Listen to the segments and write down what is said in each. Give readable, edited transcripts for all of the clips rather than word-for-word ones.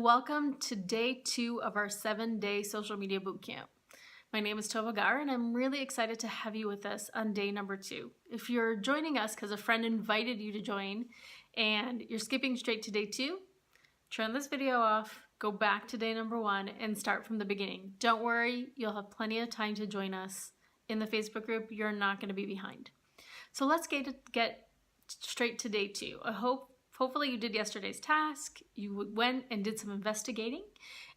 welcome to day 2 of our 7-day social media bootcamp. My name is Tova Gar, and I'm really excited to have you with us on day number 2. If you're joining us because a friend invited you to join and you're skipping straight to day 2, turn this video off, go back to day number 1, and start from the beginning. Don't worry, you'll have plenty of time to join us in the Facebook group. You're not going to be behind. So let's get straight to day 2. Hopefully you did yesterday's task, you went and did some investigating,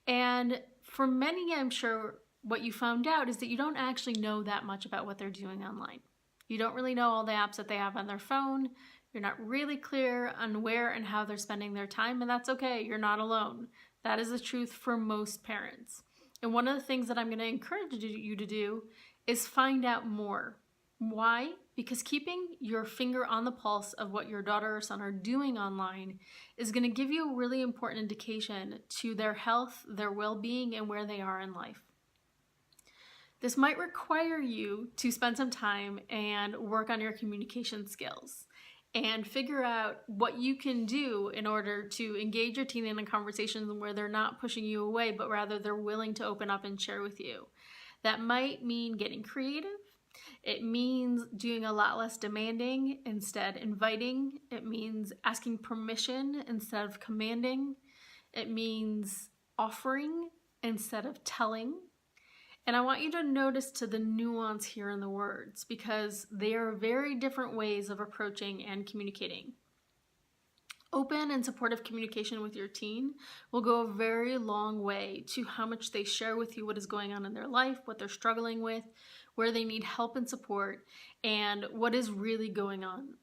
and for many, I'm sure what you found out is that you don't actually know that much about what they're doing online. You don't really know all the apps that they have on their phone, you're not really clear on where and how they're spending their time, and that's okay, you're not alone. That is the truth for most parents. And one of the things that I'm going to encourage you to do is find out more. Why? Because keeping your finger on the pulse of what your daughter or son are doing online is going to give you a really important indication to their health, their well-being, and where they are in life. This might require you to spend some time and work on your communication skills and figure out what you can do in order to engage your teen in a conversation where they're not pushing you away, but rather they're willing to open up and share with you. That might mean getting creative. It means doing a lot less demanding, instead inviting. It means asking permission instead of commanding. It means offering instead of telling. And I want you to notice to the nuance here in the words, because they are very different ways of approaching and communicating. Open and supportive communication with your teen will go a very long way to how much they share with you what is going on in their life, what they're struggling with, where they need help and support, and what is really going on.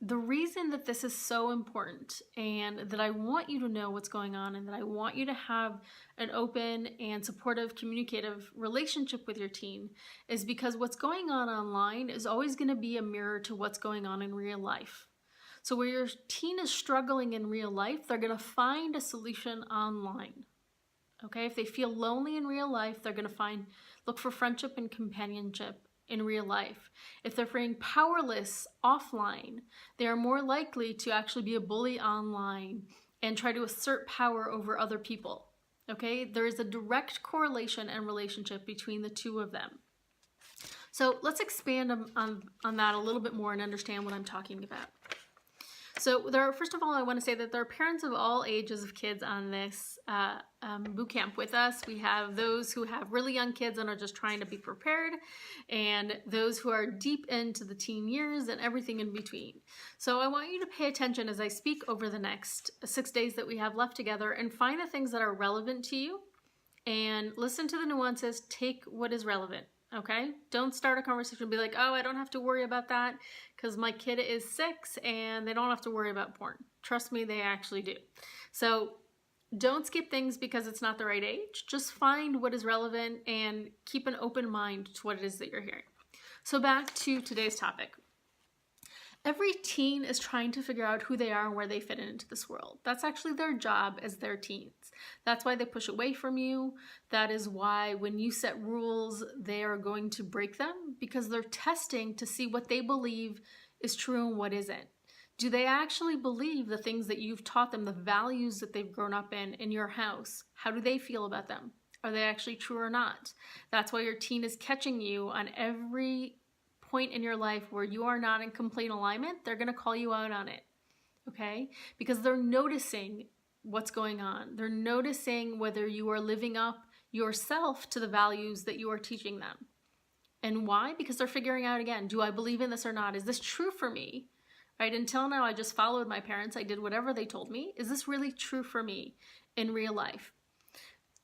The reason that this is so important and that I want you to know what's going on and that I want you to have an open and supportive, communicative relationship with your teen is because what's going on online is always going to be a mirror to what's going on in real life. So where your teen is struggling in real life, they're going to find a solution online. Okay, if they feel lonely in real life, they're going to look for friendship and companionship in real life. If they're feeling powerless offline, they are more likely to actually be a bully online and try to assert power over other people. Okay, there is a direct correlation and relationship between the two of them. So let's expand on that a little bit more and understand what I'm talking about. So first of all, I want to say that there are parents of all ages of kids on this bootcamp with us. We have those who have really young kids and are just trying to be prepared, and those who are deep into the teen years and everything in between. So I want you to pay attention as I speak over the next 6 days that we have left together and find the things that are relevant to you and listen to the nuances, take what is relevant. Okay? Don't start a conversation and be like, oh, I don't have to worry about that because my kid is 6 and they don't have to worry about porn. Trust me, they actually do. So don't skip things because it's not the right age. Just find what is relevant and keep an open mind to what it is that you're hearing. So back to today's topic. Every teen is trying to figure out who they are and where they fit into this world. That's actually their job as their teens. That's why they push away from you. That is why when you set rules, they are going to break them because they're testing to see what they believe is true and what isn't. Do they actually believe the things that you've taught them, the values that they've grown up in your house? How do they feel about them? Are they actually true or not? That's why your teen is catching you on every point in your life where you are not in complete alignment. They're going to call you out on it, okay? Because they're noticing what's going on. They're noticing whether you are living up yourself to the values that you are teaching them. And why? Because they're figuring out, again, do I believe in this or not? Is this true for me? Right? Until now, I just followed my parents. I did whatever they told me. Is this really true for me in real life?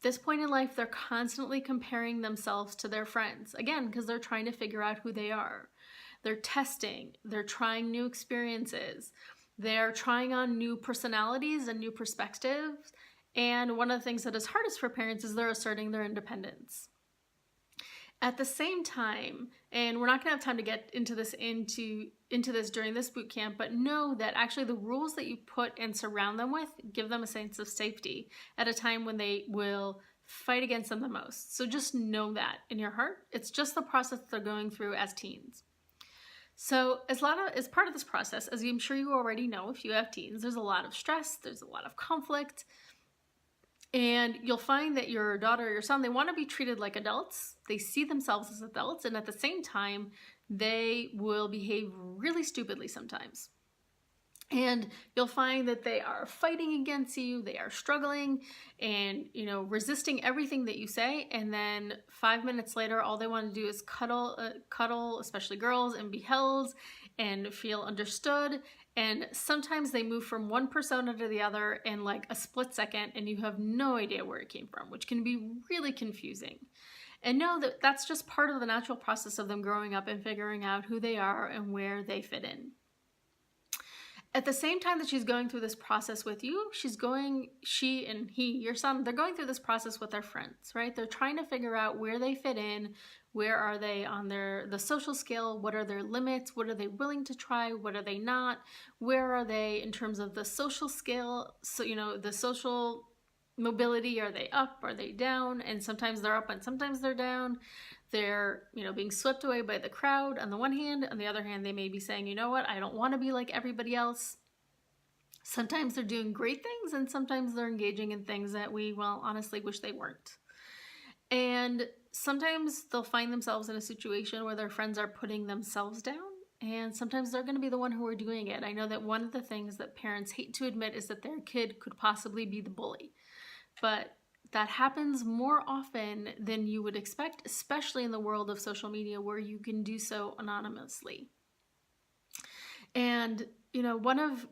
This point in life, they're constantly comparing themselves to their friends. Again, because they're trying to figure out who they are. They're testing. They're trying new experiences. They're trying on new personalities and new perspectives. And one of the things that is hardest for parents is they're asserting their independence. At the same time, and we're not going to have time to get into this during this boot camp, but know that actually the rules that you put and surround them with give them a sense of safety at a time when they will fight against them the most. So just know that in your heart. It's just the process they're going through as teens. So as part of this process, as I'm sure you already know if you have teens, there's a lot of stress, there's a lot of conflict, And you'll find that your daughter or your son, they want to be treated like adults. They see themselves as adults, and at the same time, they will behave really stupidly sometimes. And you'll find that they are fighting against you, they are struggling and, resisting everything that you say. And then 5 minutes later, all they want to do is cuddle, especially girls, and be held and feel understood. And sometimes they move from one persona to the other in like a split second, and you have no idea where it came from, which can be really confusing. And know that that's just part of the natural process of them growing up and figuring out who they are and where they fit in. At the same time that she's going through this process with you, she and he, your son, they're going through this process with their friends, right? They're trying to figure out where they fit in, where are they on the social scale, what are their limits, what are they willing to try, what are they not, where are they in terms of the social scale, so, the social mobility, are they up, are they down? And sometimes they're up and sometimes they're down. They're, being swept away by the crowd on the one hand. On the other hand, they may be saying, you know what, I don't want to be like everybody else. Sometimes they're doing great things, and sometimes they're engaging in things that we, honestly wish they weren't. And sometimes they'll find themselves in a situation where their friends are putting themselves down, and sometimes they're going to be the one who are doing it. I know that one of the things that parents hate to admit is that their kid could possibly be the bully. But that happens more often than you would expect, especially in the world of social media where you can do so anonymously. And, one of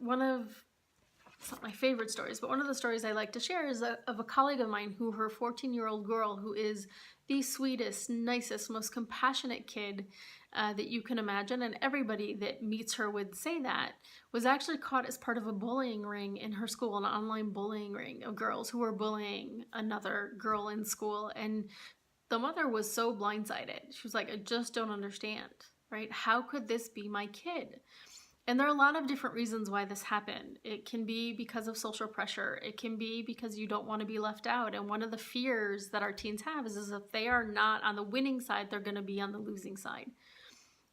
it's not my favorite stories, but one of the stories I like to share is of a colleague of mine who, her 14-year-old girl, who is the sweetest, nicest, most compassionate kid that you can imagine, and everybody that meets her would say that, was actually caught as part of a bullying ring in her school, an online bullying ring of girls who were bullying another girl in school. And the mother was so blindsided. She was like, I just don't understand, right? How could this be my kid? And there are a lot of different reasons why this happened. It can be because of social pressure. It can be because you don't want to be left out. And one of the fears that our teens have is if they are not on the winning side, they're going to be on the losing side.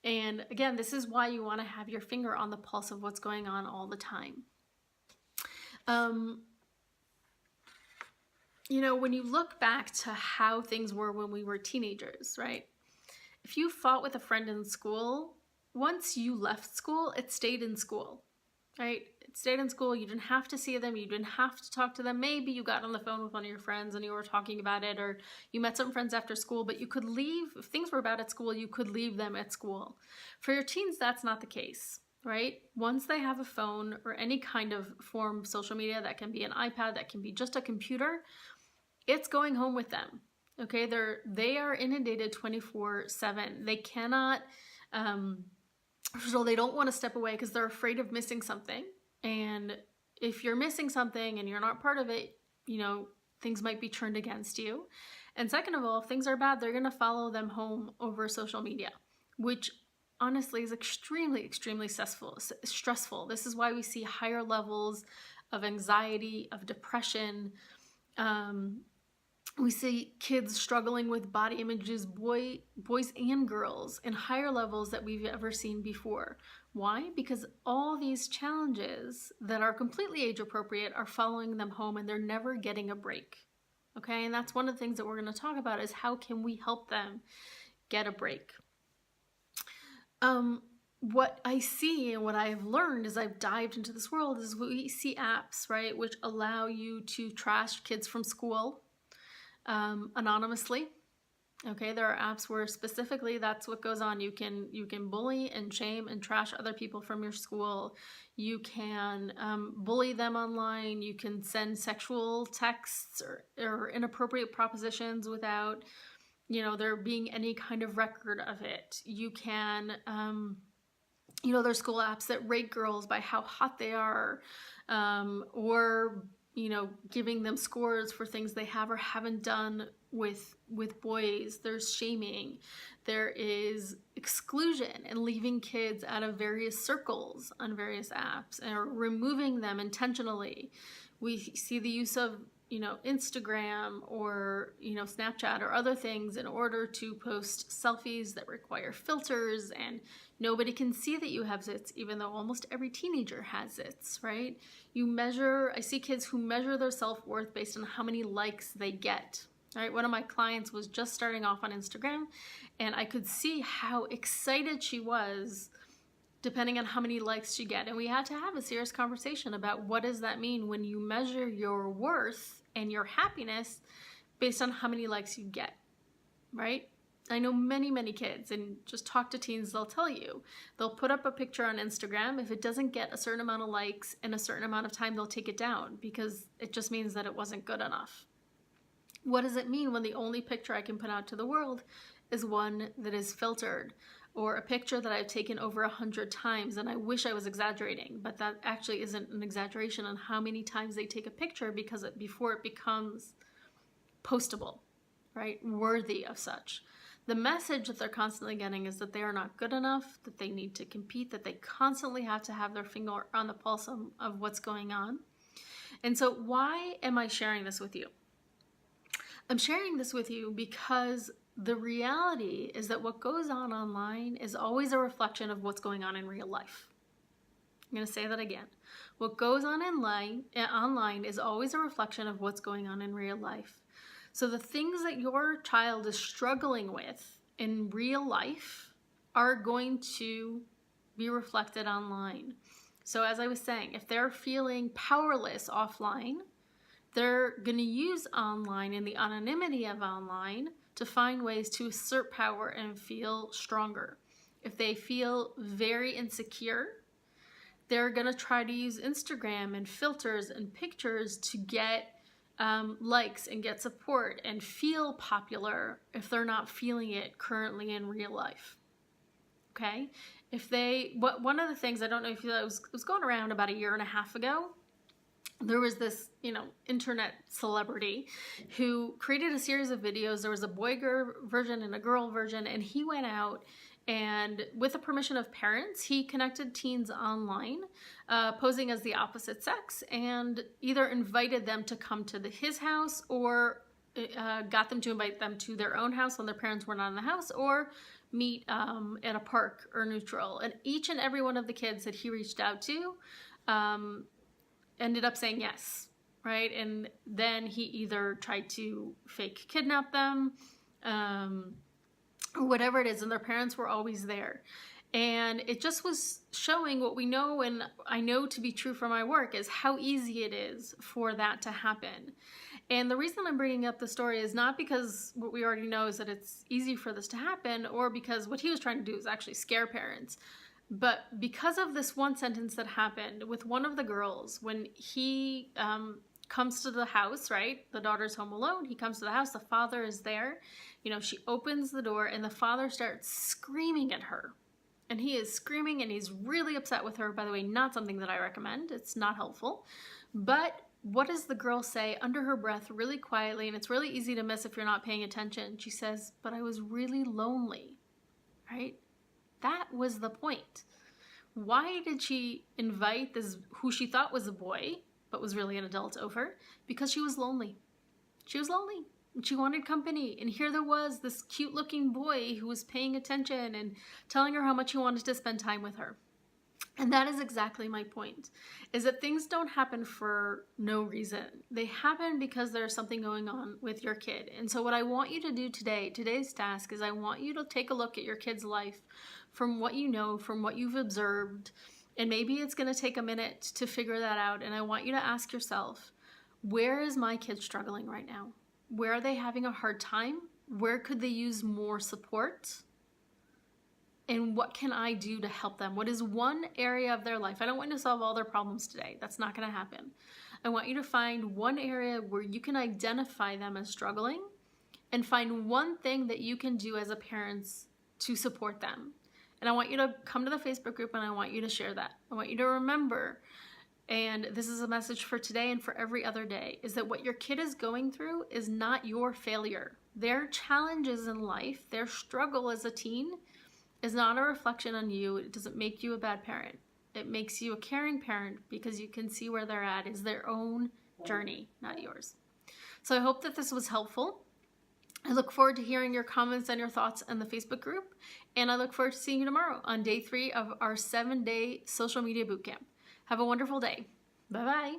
And again, this is why you want to have your finger on the pulse of what's going on all the time. When you look back to how things were when we were teenagers, right? If you fought with a friend in school, once you left school, it stayed in school, right? It stayed in school. You didn't have to see them. You didn't have to talk to them. Maybe you got on the phone with one of your friends and you were talking about it, or you met some friends after school, but you could leave. If things were bad at school, you could leave them at school. For your teens, that's not the case, right? Once they have a phone or any kind of form of social media, that can be an iPad, that can be just a computer, it's going home with them, okay? They are inundated 24/7. They cannot... First of all, they don't want to step away because they're afraid of missing something. And if you're missing something and you're not part of it, things might be turned against you. And second of all, if things are bad, they're going to follow them home over social media, which honestly is extremely, extremely stressful. This is why we see higher levels of anxiety, of depression. We see kids struggling with body images, boys and girls, in higher levels that we've ever seen before. Why? Because all these challenges that are completely age appropriate are following them home, and they're never getting a break. Okay, and that's one of the things that we're going to talk about, is how can we help them get a break? What I see and what I have learned as I've dived into this world is we see apps, right, which allow you to trash kids from school anonymously. Okay, there are apps where specifically that's what goes on. You can bully and shame and trash other people from your school. You can bully them online. You can send sexual texts or inappropriate propositions without, there being any kind of record of it. You can, there's school apps that rate girls by how hot they are, or giving them scores for things they have or haven't done with boys. There's shaming. There is exclusion and leaving kids out of various circles on various apps, or removing them intentionally. We see the use of Instagram or, Snapchat or other things in order to post selfies that require filters, and nobody can see that you have zits, even though almost every teenager has zits, right? I see kids who measure their self-worth based on how many likes they get. All right, one of my clients was just starting off on Instagram, and I could see how excited she was depending on how many likes she get. And we had to have a serious conversation about what does that mean when you measure your worth and your happiness based on how many likes you get, right? I know many, many kids, and just talk to teens, they'll tell you. They'll put up a picture on Instagram. If it doesn't get a certain amount of likes in a certain amount of time, they'll take it down because it just means that it wasn't good enough. What does it mean when the only picture I can put out to the world is one that is filtered, or a picture that I've taken over 100 times? And I wish I was exaggerating, but that actually isn't an exaggeration on how many times they take a picture before it becomes postable, right? Worthy of such. The message that they're constantly getting is that they are not good enough, that they need to compete, that they constantly have to have their finger on the pulse of what's going on. And so why am I sharing this with you? I'm sharing this with you because the reality is that what goes on online is always a reflection of what's going on in real life. I'm going to say that again. What goes on online is always a reflection of what's going on in real life. So the things that your child is struggling with in real life are going to be reflected online. So as I was saying, if they're feeling powerless offline, they're going to use online and the anonymity of online to find ways to assert power and feel stronger. If they feel very insecure, they're going to try to use Instagram and filters and pictures to get likes and get support and feel popular if they're not feeling it currently in real life. Okay? One of the things, I don't know if it was going around about 1.5 years ago, there was this, internet celebrity who created a series of videos. There was a boy version and a girl version, and he went out and, with the permission of parents, he connected teens online, posing as the opposite sex, and either invited them to come to his house or got them to invite them to their own house when their parents were not in the house, or meet at a park or neutral. And each and every one of the kids that he reached out to ended up saying yes, right? And then he either tried to fake kidnap them, or whatever it is, and their parents were always there. And it just was showing what we know, and I know to be true from my work, is how easy it is for that to happen. And the reason I'm bringing up the story is not because what we already know is that it's easy for this to happen, or because what he was trying to do is actually scare parents. But because of this one sentence that happened with one of the girls, when he comes to the house, right? The daughter's home alone. He comes to the house. The father is there. She opens the door and the father starts screaming at her. And he is screaming and he's really upset with her. By the way, not something that I recommend. It's not helpful. But what does the girl say under her breath really quietly? And it's really easy to miss if you're not paying attention. She says, "But I was really lonely," right? That was the point. Why did she invite this, who she thought was a boy, but was really an adult, over? Because she was lonely. She was lonely. And she wanted company. And here there was this cute looking boy who was paying attention and telling her how much he wanted to spend time with her. And that is exactly my point, is that things don't happen for no reason. They happen because there's something going on with your kid. And so what I want you to do today's task, is I want you to take a look at your kid's life from what you know, from what you've observed. And maybe it's going to take a minute to figure that out. And I want you to ask yourself, where is my kid struggling right now? Where are they having a hard time? Where could they use more support? And what can I do to help them? What is one area of their life? I don't want to solve all their problems today. That's not going to happen. I want you to find one area where you can identify them as struggling and find one thing that you can do as a parent to support them. And I want you to come to the Facebook group and I want you to share that. I want you to remember, and this is a message for today and for every other day, is that what your kid is going through is not your failure. Their challenges in life, their struggle as a teen, is not a reflection on you. It doesn't make you a bad parent. It makes you a caring parent because you can see where they're at is their own journey, not yours. So I hope that this was helpful. I look forward to hearing your comments and your thoughts in the Facebook group, and I look forward to seeing you tomorrow on day 3 of our 7-day social media bootcamp. Have a wonderful day. Bye-bye.